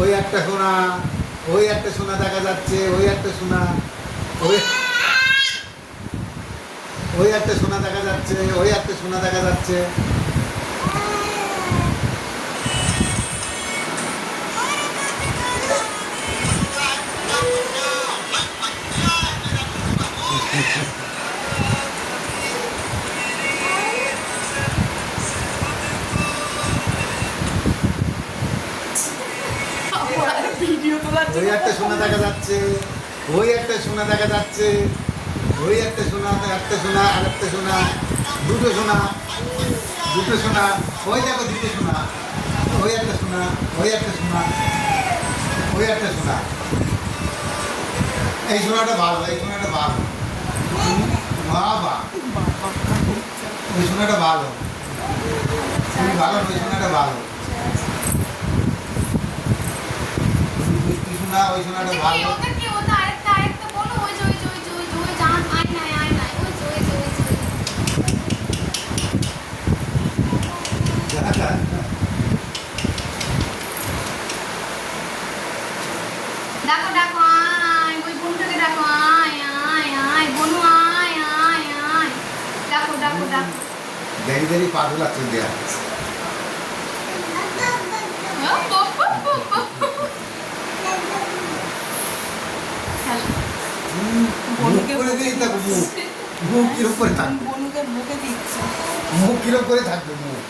ওই একটা সোনা, ওই একটা সোনা দেখা যাচ্ছে, ওই একটা সোনা, ওই ওই একটা সোনা দেখা যাচ্ছে, ওই একটা সোনা দেখা যাচ্ছে। ভিডিও তোলার ওই একটা সোনা দেখা যাচ্ছে, ওই একটা সোনা দেখা যাচ্ছে, ওই একটা সোনা, একটা সোনা, আর একটা সোনা, দুটো সোনা, দুটো সোনা, ওই দেখো দুটো সোনা, ওই একটা সোনা, ওই একটা সোনা, ওই একটা সোনা। এই সোনাটা ভালো, এই সোনাটা ভালো। বাবা, ওই সোনাটা ভালো, তুমি ভালো, ওই সোনাটা ভালো। সোনা, ওই সোনাটা ভালো। ডাকো ডাকো আয় ওই বোনটাকে ডাকো আয় আয় আয় বনু আয় আয় আয় ডাকো ডাকো ডাকো দেরি দেরি পাগল আছে দেয়া। মুখ করে দিই থাকো, মুখ মুখ কিরম করে থাকবে, বনুকে বুকে দিচ্ছে মুখ কিরম করে থাকবে, মুখ।